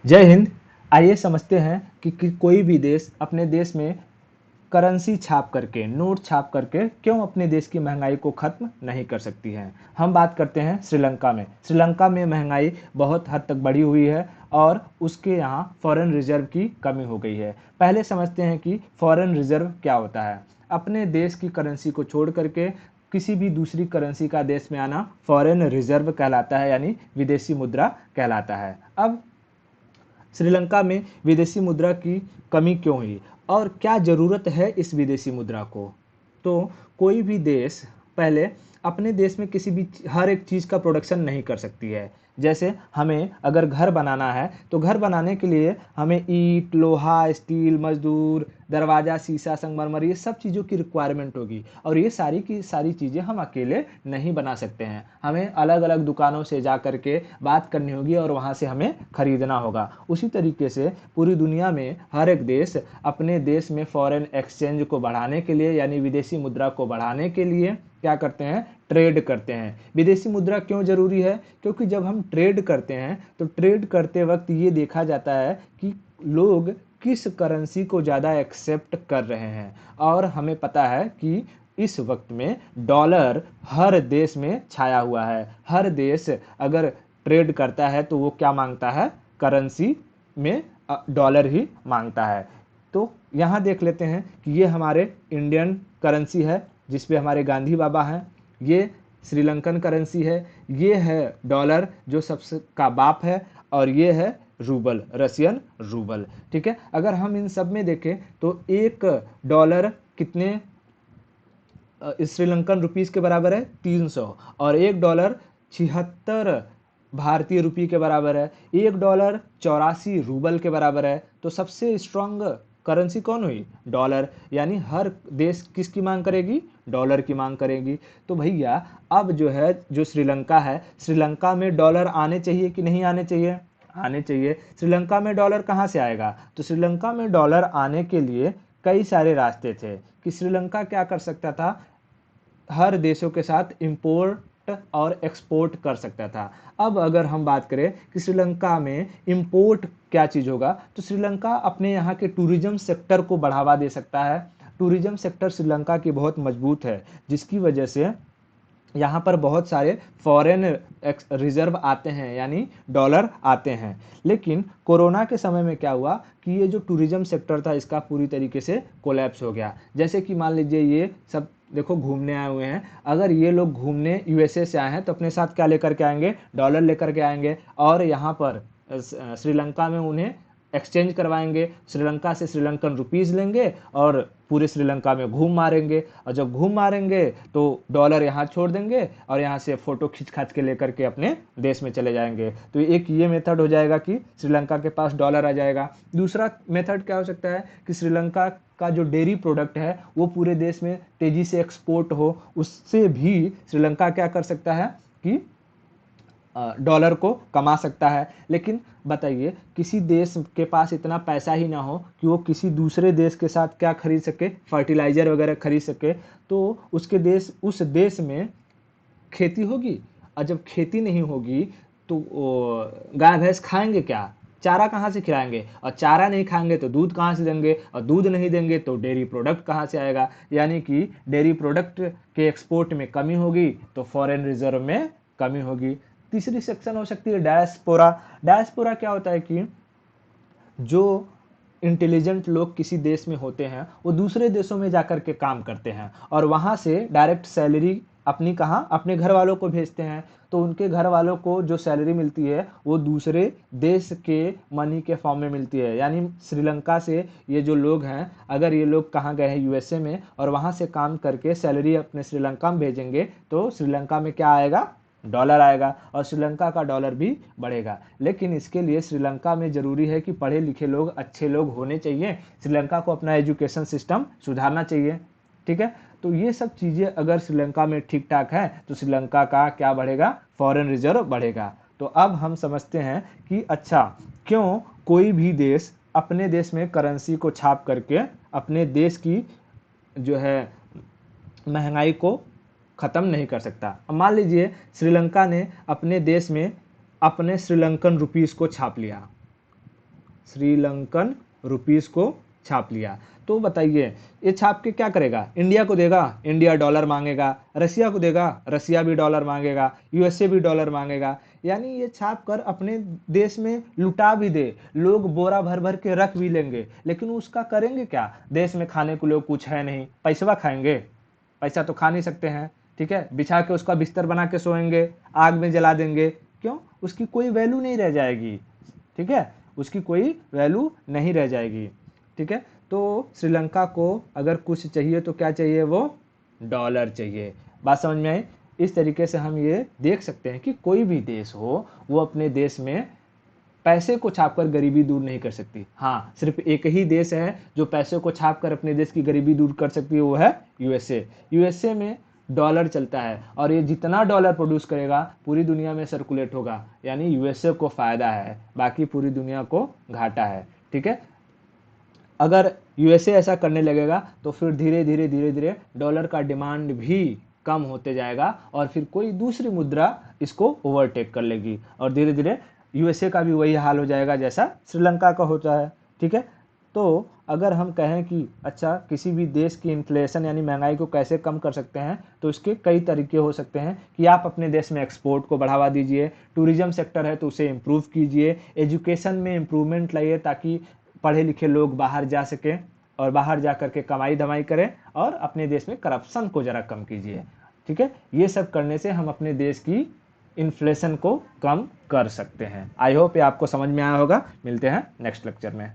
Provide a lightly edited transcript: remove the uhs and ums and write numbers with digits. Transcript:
जय हिंद। आइए समझते हैं कि कोई भी देश अपने देश में करेंसी छाप करके, नोट छाप करके क्यों अपने देश की महंगाई को खत्म नहीं कर सकती है। हम बात करते हैं श्रीलंका में। श्रीलंका में महंगाई बहुत हद तक बढ़ी हुई है और उसके यहाँ फॉरेन रिजर्व की कमी हो गई है। पहले समझते हैं कि फॉरेन रिजर्व क्या होता है। अपने देश की करेंसी को छोड़ करके किसी भी दूसरी करेंसी का देश में आना फॉरेन रिजर्व कहलाता है, यानी विदेशी मुद्रा कहलाता है। अब श्रीलंका में विदेशी मुद्रा की कमी क्यों हुई और क्या ज़रूरत है इस विदेशी मुद्रा को। तो कोई भी देश पहले अपने देश में किसी भी हर एक चीज़ का प्रोडक्शन नहीं कर सकती है। जैसे हमें अगर घर बनाना है तो घर बनाने के लिए हमें ईंट, लोहा, स्टील, मजदूर, दरवाज़ा, शीशा, संगमरमर, ये सब चीज़ों की रिक्वायरमेंट होगी और ये सारी की सारी चीज़ें हम अकेले नहीं बना सकते हैं। हमें अलग अलग दुकानों से जा कर के बात करनी होगी और वहाँ से हमें खरीदना होगा। उसी तरीके से पूरी दुनिया में हर एक देश अपने देश में फॉरेन एक्सचेंज को बढ़ाने के लिए, यानी विदेशी मुद्रा को बढ़ाने के लिए क्या करते हैं, ट्रेड करते हैं। विदेशी मुद्रा क्यों जरूरी है? क्योंकि जब हम ट्रेड करते हैं तो ट्रेड करते वक्त ये देखा जाता है कि लोग किस करेंसी को ज़्यादा एक्सेप्ट कर रहे हैं और हमें पता है कि इस वक्त में डॉलर हर देश में छाया हुआ है। हर देश अगर ट्रेड करता है तो वो क्या मांगता है, करेंसी में डॉलर ही मांगता है। तो यहाँ देख लेते हैं कि ये हमारे इंडियन करेंसी है जिस पे हमारे गांधी बाबा हैं। ये श्रीलंकन करेंसी है, ये है डॉलर जो सबसे का बाप है, और ये है रूबल, रशियन रूबल। ठीक है, अगर हम इन सब में देखें तो एक डॉलर कितने श्रीलंकन रुपीस के बराबर है, 300, और एक डॉलर 76 भारतीय रुपये के बराबर है। एक डॉलर 84 रूबल के बराबर है। तो सबसे स्ट्रांग करेंसी कौन हुई? डॉलर। यानी हर देश किसकी मांग करेगी? डॉलर की मांग करेगी। तो भैया अब जो है, जो श्रीलंका है, श्रीलंका में डॉलर आने चाहिए कि नहीं आने चाहिए? आने चाहिए। श्रीलंका में डॉलर कहाँ से आएगा? तो श्रीलंका में डॉलर आने के लिए कई सारे रास्ते थे कि श्रीलंका क्या कर सकता था, हर देशों के साथ इंपोर्ट और एक्सपोर्ट कर सकता था। अब अगर हम बात करें कि श्रीलंका में इंपोर्ट क्या चीज़ होगा, तो श्रीलंका अपने यहाँ के टूरिज्म सेक्टर को बढ़ावा दे सकता है। टूरिज्म सेक्टर श्रीलंका की बहुत मजबूत है, जिसकी वजह से यहाँ पर बहुत सारे फॉरेन रिजर्व आते हैं, यानी डॉलर आते हैं। लेकिन कोरोना के समय में क्या हुआ कि ये जो टूरिज्म सेक्टर था इसका पूरी तरीके से कोलैप्स हो गया। जैसे कि मान लीजिए ये सब देखो घूमने आए हुए हैं, अगर ये लोग घूमने यूएसए से आए हैं तो अपने साथ क्या लेकर के आएंगे? डॉलर लेकर के आएंगे और यहाँ पर श्रीलंका में उन्हें एक्सचेंज करवाएंगे। श्रीलंका से श्रीलंकन रुपीस लेंगे और पूरे श्रीलंका में घूम मारेंगे, और जब घूम मारेंगे तो डॉलर यहाँ छोड़ देंगे और यहाँ से फोटो खींच खाच के लेकर के अपने देश में चले जाएंगे। तो एक ये मेथड हो जाएगा कि श्रीलंका के पास डॉलर आ जाएगा। दूसरा मेथड क्या हो सकता है कि श्रीलंका का जो डेयरी प्रोडक्ट है वो पूरे देश में तेजी से एक्सपोर्ट हो, उससे भी श्रीलंका क्या कर सकता है कि डॉलर को कमा सकता है। लेकिन बताइए, किसी देश के पास इतना पैसा ही ना हो कि वो किसी दूसरे देश के साथ क्या खरीद सके, फर्टिलाइजर वगैरह खरीद सके, तो उसके देश, उस देश में खेती होगी, और जब खेती नहीं होगी तो गाय भैंस खाएंगे क्या? चारा कहाँ से खिलाएंगे? और चारा नहीं खाएंगे तो दूध कहाँ से देंगे? और दूध नहीं देंगे तो डेयरी प्रोडक्ट कहाँ से आएगा? यानी कि डेयरी प्रोडक्ट के एक्सपोर्ट में कमी होगी तो फॉरेन रिजर्व में कमी होगी। तीसरी सेक्शन हो सकती है डायस्पोरा। डायस्पोरा क्या होता है कि जो इंटेलिजेंट लोग किसी देश में होते हैं वो दूसरे देशों में जाकर के काम करते हैं और वहाँ से डायरेक्ट सैलरी अपनी कहाँ, अपने घर वालों को भेजते हैं। तो उनके घर वालों को जो सैलरी मिलती है वो दूसरे देश के मनी के फॉर्म में मिलती है। यानी श्रीलंका से ये जो लोग हैं, अगर ये लोग कहाँ गए हैं, यूएसए में, और वहाँ से काम करके सैलरी अपने श्रीलंका में भेजेंगे तो श्रीलंका में क्या आएगा? डॉलर आएगा और श्रीलंका का डॉलर भी बढ़ेगा। लेकिन इसके लिए श्रीलंका में ज़रूरी है कि पढ़े लिखे लोग, अच्छे लोग होने चाहिए। श्रीलंका को अपना एजुकेशन सिस्टम सुधारना चाहिए। ठीक है, तो ये सब चीज़ें अगर श्रीलंका में ठीक ठाक है तो श्रीलंका का क्या बढ़ेगा? फॉरेन रिजर्व बढ़ेगा। तो अब हम समझते हैं कि अच्छा, क्यों कोई भी देश अपने देश में करेंसी को छाप करके अपने देश की जो है महंगाई को ख़त्म नहीं कर सकता। अब मान लीजिए श्रीलंका ने अपने देश में अपने श्रीलंकन रुपीस को छाप लिया, श्रीलंकन रुपीस को छाप लिया। तो बताइए ये छाप के क्या करेगा? इंडिया को देगा, इंडिया डॉलर मांगेगा, रसिया को देगा, रसिया भी डॉलर मांगेगा, यूएसए भी डॉलर मांगेगा। यानी ये छाप कर अपने देश में लुटा भी दे, लोग बोरा भर भर के रख भी लेंगे, लेकिन उसका करेंगे क्या? देश में खाने को लोग कुछ है नहीं, पैसा खाएंगे? पैसा तो खा नहीं सकते हैं, ठीक है, बिछा के उसका बिस्तर बना के सोएंगे, आग में जला देंगे, क्यों? उसकी कोई वैल्यू नहीं रह जाएगी, ठीक है, उसकी कोई वैल्यू नहीं रह जाएगी, ठीक है। तो श्रीलंका को अगर कुछ चाहिए तो क्या चाहिए? वो डॉलर चाहिए। बात समझ में आई? इस तरीके से हम ये देख सकते हैं कि कोई भी देश हो वो अपने देश में पैसे को छापकर गरीबी दूर नहीं कर सकती। हाँ, सिर्फ एक ही देश है जो पैसे को छापकर अपने देश की गरीबी दूर कर सकती है, वो है यूएसए। यूएसए में डॉलर चलता है और ये जितना डॉलर प्रोड्यूस करेगा पूरी दुनिया में सर्कुलेट होगा, यानी यूएसए को फायदा है, बाकी पूरी दुनिया को घाटा है, ठीक है। अगर यूएसए ऐसा करने लगेगा तो फिर धीरे धीरे धीरे धीरे डॉलर का डिमांड भी कम होते जाएगा और फिर कोई दूसरी मुद्रा इसको ओवरटेक कर लेगी और धीरे धीरे यूएसए का भी वही हाल हो जाएगा जैसा श्रीलंका का होता है, ठीक है। तो अगर हम कहें कि अच्छा किसी भी देश की इन्फ्लेशन यानी महंगाई को कैसे कम कर सकते हैं, तो इसके कई तरीके हो सकते हैं कि आप अपने देश में एक्सपोर्ट को बढ़ावा दीजिए, टूरिज्म सेक्टर है तो उसे इम्प्रूव कीजिए, एजुकेशन में इम्प्रूवमेंट लाइए ताकि पढ़े लिखे लोग बाहर जा सकें और बाहर जा करके कमाई धमाई करें, और अपने देश में करप्शन को ज़रा कम कीजिए, ठीक है। ये सब करने से हम अपने देश की इन्फ्लेशन को कम कर सकते हैं। आई होप ये आपको समझ में आया होगा। मिलते हैं नेक्स्ट लेक्चर में।